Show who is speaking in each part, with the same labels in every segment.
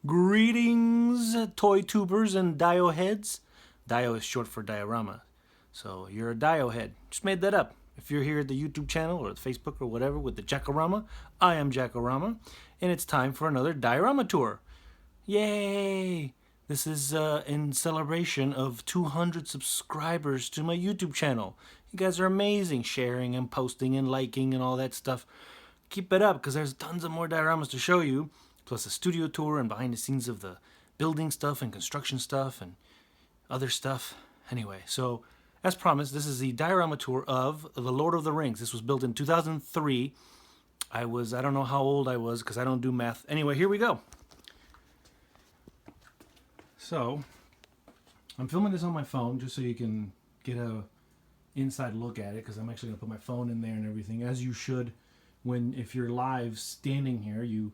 Speaker 1: Greetings, toy tubers and dio heads. Dio is short for diorama. So you're a dio head. Just made that up. If you're here at the YouTube channel or the Facebook or whatever with the Jackorama, I am Jackorama, and it's time for another diorama tour. Yay! This is in celebration of 200 subscribers to my YouTube channel. You guys are amazing, sharing and posting and liking and all that stuff. Keep it up, because there's tons of more dioramas to show you, plus a studio tour and behind the scenes of the building stuff and construction stuff and other stuff. Anyway, so as promised, this is the diorama tour of The Lord of the Rings. This was built in 2003. I don't know how old I was because I don't do math. Anyway, here we go. So, I'm filming this on my phone just so you can get a inside look at it, because I'm actually going to put my phone in there and everything, as you should. If you're live standing here, you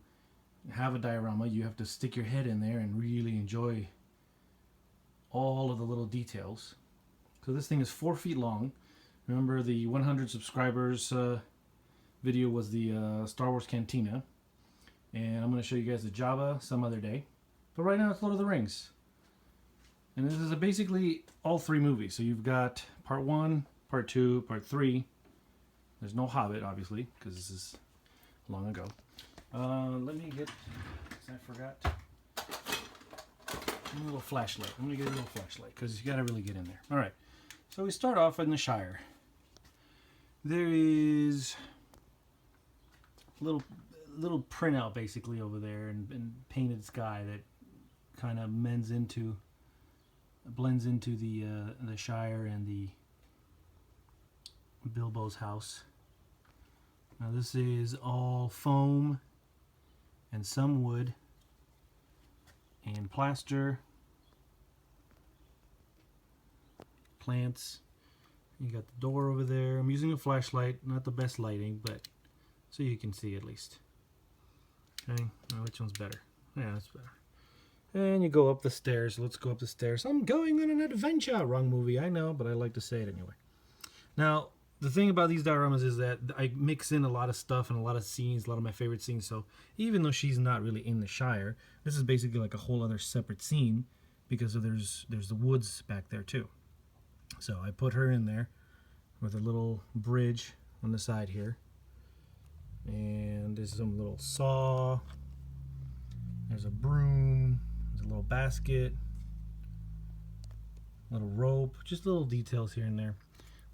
Speaker 1: have a diorama, you have to stick your head in there and really enjoy all of the little details. So this thing is 4 feet long. Remember, the 100 subscribers video was the Star Wars Cantina, and I'm going to show you guys the Jabba some other day. But right now it's Lord of the Rings. And this is basically all 3 movies. So you've got part 1, part 2, part 3. There's no Hobbit, obviously, because this is long ago. Let me get, I forgot, a little flashlight. Let me get a little flashlight, because you got to really get in there. All right, so we start off in the Shire. There is a little printout, basically, over there, and painted sky that kind of blends into the Shire and the Bilbo's house. Now this is all foam and some wood and plaster, plants. You got the door over there. I'm using a flashlight, not the best lighting, but so you can see at least. Okay, now which one's better? Yeah, that's better. And you go up the stairs. Let's go up the stairs. I'm going on an adventure. Wrong movie, I know, but I like to say it anyway. Now, the thing about these dioramas is that I mix in a lot of stuff and a lot of scenes, a lot of my favorite scenes. So even though she's not really in the Shire, this is basically like a whole other separate scene, because there's the woods back there too. So I put her in there with a little bridge on the side here. And there's some little saw. There's a broom. There's a little basket. Little rope. Just little details here and there.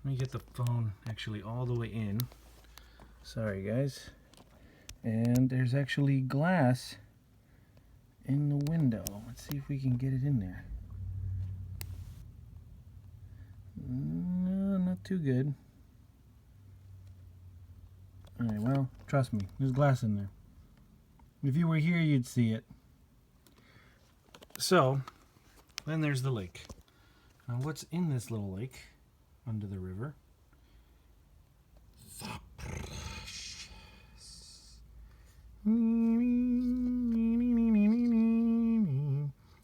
Speaker 1: Let me get the phone actually all the way in. Sorry, guys. And there's actually glass in the window. Let's see if we can get it in there. No, not too good. Alright, well, trust me, there's glass in there. If you were here, you'd see it. So, then there's the lake. Now, what's in this little lake? Under the river. The precious.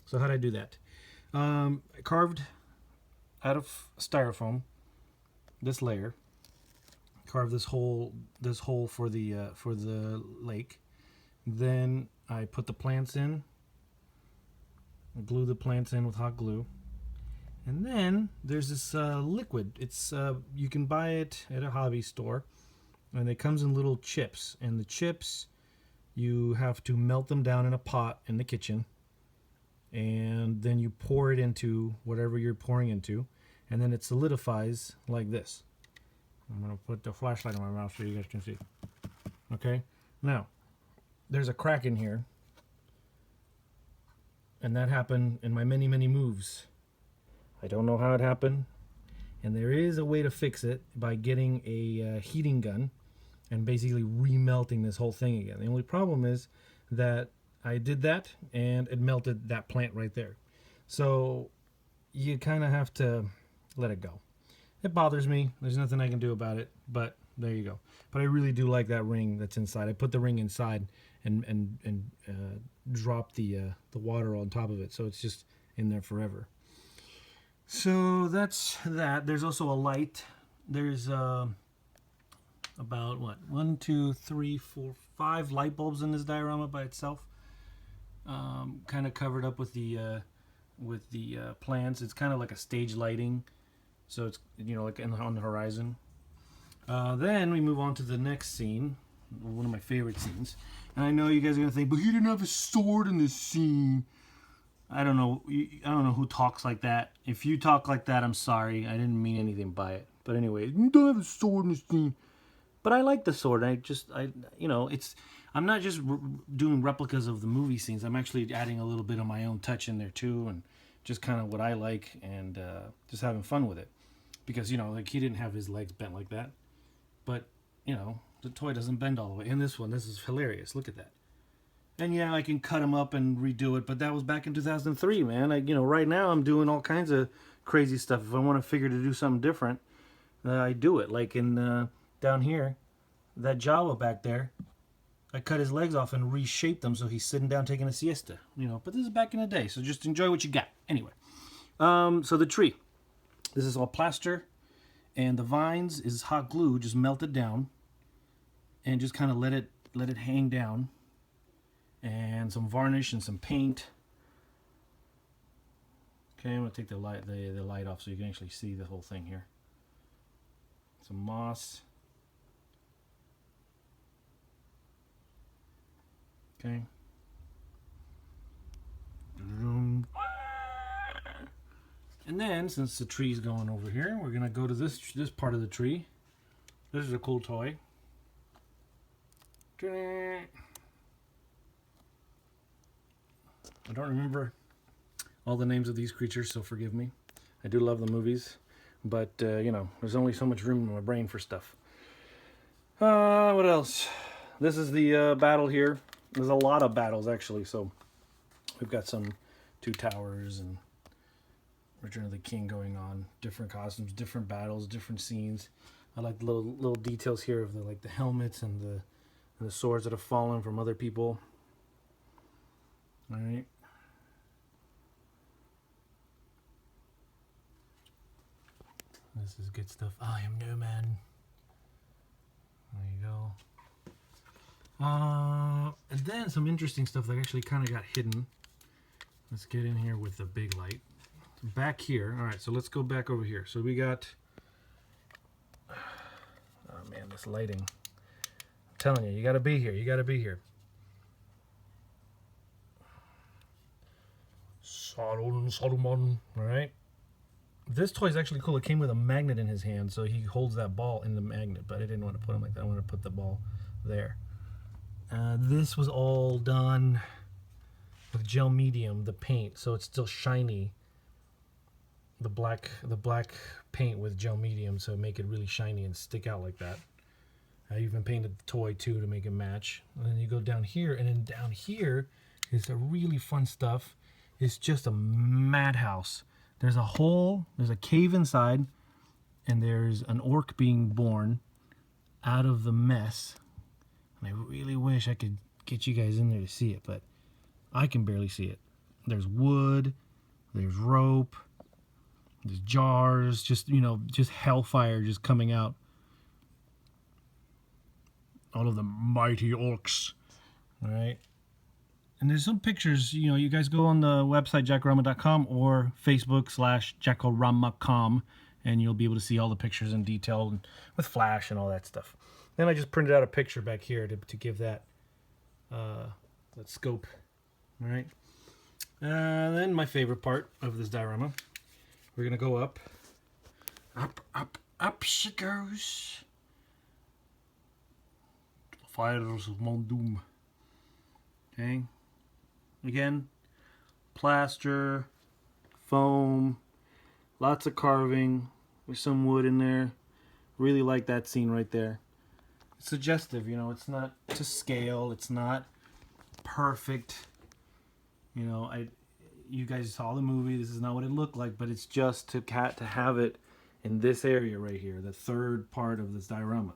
Speaker 1: So how'd I do that? I carved out of styrofoam this layer. Carved this hole for the lake. Then I put the plants in. I glue the plants in with hot glue. And then there's this liquid. It's you can buy it at a hobby store, and it comes in little chips. And the chips, you have to melt them down in a pot in the kitchen, and then you pour it into whatever you're pouring into, and then it solidifies like this. I'm gonna put the flashlight on my mouth so you guys can see. Okay, now there's a crack in here, and that happened in my many moves. I don't know how it happened, and there is a way to fix it by getting a heating gun and basically remelting this whole thing again. The only problem is that I did that and it melted that plant right there. So you kind of have to let it go. It bothers me. There's nothing I can do about it, but there you go. But I really do like that ring that's inside. I put the ring inside and dropped the water on top of it, so it's just in there forever. So that's that. There's also a light. There's about what, 1, 2, 3, 4, 5 light bulbs in this diorama by itself. kind of covered up with the plants. It's kind of like a stage lighting, so it's, you know, like on the horizon. Then we move on to the next scene, one of my favorite scenes. And I know you guys are gonna think, but he didn't have a sword in this scene. I don't know who talks like that. If you talk like that, I'm sorry. I didn't mean anything by it. But anyway, you don't have a sword in this scene. But I like the sword. I'm not just doing replicas of the movie scenes. I'm actually adding a little bit of my own touch in there too, and just kind of what I like, and just having fun with it. Because, you know, like, he didn't have his legs bent like that. But, you know, the toy doesn't bend all the way. In this one, this is hilarious. Look at that. And yeah, I can cut him up and redo it, but that was back in 2003, man. Right now I'm doing all kinds of crazy stuff. If I want to figure to do something different, I do it. Like in down here, that Jawa back there, I cut his legs off and reshaped them so he's sitting down taking a siesta. But this is back in the day, so just enjoy what you got. Anyway, so the tree. This is all plaster, and the vines is hot glue, just melted down, and just kind of let it hang down. And some varnish and some paint. Okay, I'm gonna take the light off so you can actually see the whole thing here. Some moss. Okay. And then, since the tree's going over here, we're gonna go to this part of the tree. This is a cool toy. I don't remember all the names of these creatures, so forgive me. I do love the movies, but, there's only so much room in my brain for stuff. What else? This is the battle here. There's a lot of battles, actually, so we've got some Two Towers and Return of the King going on. Different costumes, different battles, different scenes. I like the little details here of the helmets and the swords that have fallen from other people. All right. This is good stuff. I am no man. There you go. And then some interesting stuff that actually kind of got hidden. Let's get in here with the big light. Back here. All right, so let's go back over here. So we got... Oh, man, this lighting. I'm telling you, you got to be here. You got to be here. Saruman. All right. This toy is actually cool. It came with a magnet in his hand, so he holds that ball in the magnet. But I didn't want to put him like that. I wanted to put the ball there. This was all done with gel medium, the paint, so it's still shiny. The black paint with gel medium, so make it really shiny and stick out like that. I even painted the toy too to make it match. And then you go down here, and then down here is a really fun stuff. It's just a madhouse. There's a hole, there's a cave inside, and there's an orc being born out of the mess. And I really wish I could get you guys in there to see it, but I can barely see it. There's wood, there's rope, there's jars, just hellfire just coming out. All of the mighty orcs. All right. And there's some pictures, you guys go on the website, jackorama.com, or Facebook/jackorama.com, and you'll be able to see all the pictures in detail and with flash and all that stuff. Then I just printed out a picture back here to give that scope. All right. Then my favorite part of this diorama, we're going to go up. Up she goes. The fires of Mount Doom. Okay. Again, plaster, foam, lots of carving, with some wood in there. Really like that scene right there. It's suggestive, it's not to scale, it's not perfect. You guys saw the movie, this is not what it looked like, but it's just to have it in this area right here, the third part of this diorama,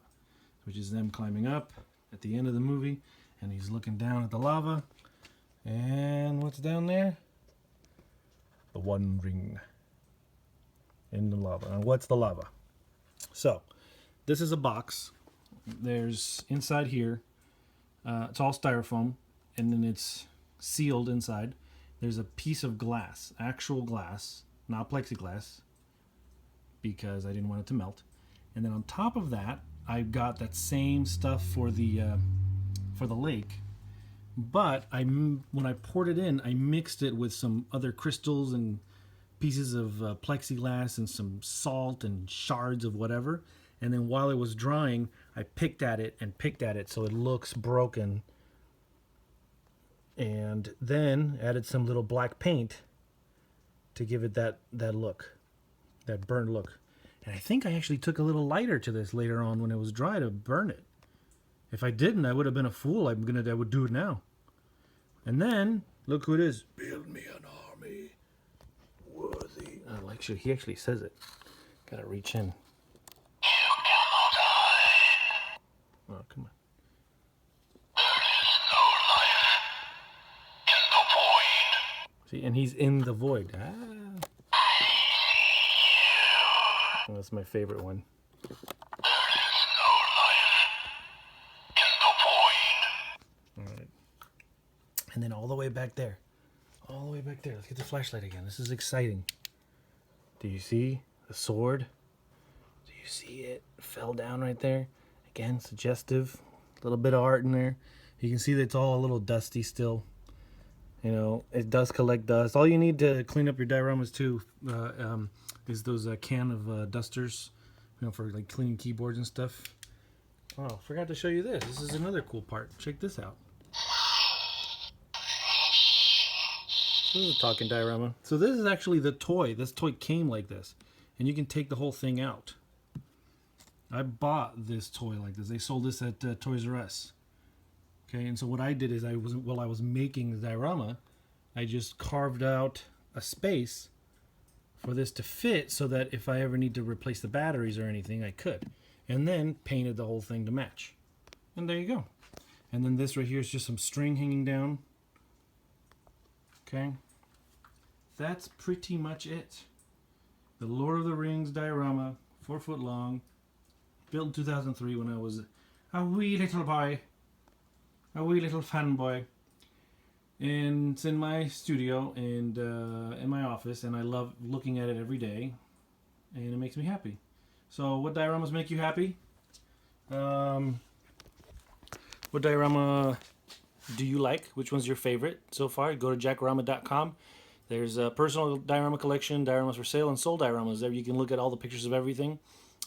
Speaker 1: which is them climbing up at the end of the movie, and he's looking down at the lava. And what's down there? The One Ring in the lava. And what's the lava? So, this is a box. There's inside here, it's all styrofoam, and then it's sealed inside. There's a piece of glass, actual glass, not plexiglass, because I didn't want it to melt. And then on top of that, I got that same stuff for the lake. But when I poured it in, I mixed it with some other crystals and pieces of plexiglass and some salt and shards of whatever. And then while it was drying, I picked at it so it looks broken. And then added some little black paint to give it that look, that burnt look. And I think I actually took a little lighter to this later on when it was dry to burn it. If I didn't, I would have been a fool. I would do it now. And then, look who it is. Build me an army worthy. He actually says it. Gotta reach in. Oh, come on. See, and he's in the void. Oh, that's my favorite one. All right. And then all the way back there. All the way back there. Let's get the flashlight again. This is exciting. Do you see the sword? Do you see it? Fell down right there. Again, suggestive. A little bit of art in there. You can see that it's all a little dusty still. You know, it does collect dust. All you need to clean up your dioramas too is those can of dusters, you know, for like cleaning keyboards and stuff. Oh, forgot to show you this. This is another cool part. Check this out. This is a talking diorama. So this is actually the toy. This toy came like this, and you can take the whole thing out. I bought this toy like this. They sold this at Toys R Us. Okay, and so what I did is while I was making the diorama, I just carved out a space for this to fit so that if I ever need to replace the batteries or anything, I could. And then painted the whole thing to match. And there you go. And then this right here is just some string hanging down. Okay. That's pretty much it. The Lord of the Rings diorama, 4 foot long, built in 2003 when I was a wee little boy. A wee little fanboy. And it's in my studio and in my office, and I love looking at it every day, and it makes me happy. So what dioramas make you happy? What diorama do you like? Which one's your favorite so far? Go to jackorama.com. There's a personal diorama collection, dioramas for sale, and sold dioramas. There you can look at all the pictures of everything.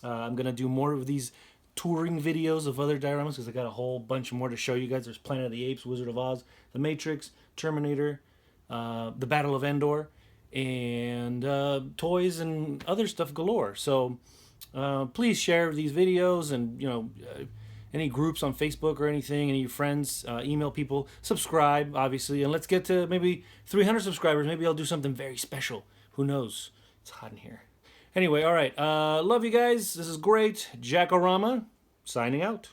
Speaker 1: I'm going to do more of these touring videos of other dioramas because I got a whole bunch more to show you guys. There's Planet of the Apes, Wizard of Oz, The Matrix, Terminator, The Battle of Endor, and toys and other stuff galore. So please share these videos, and you know, any groups on Facebook or anything, any of your friends, email people, subscribe obviously, and let's get to maybe 300 subscribers. Maybe I'll do something very special. Who knows? It's hot in here. Anyway, all right. Love you guys. This is great. Jackorama, signing out.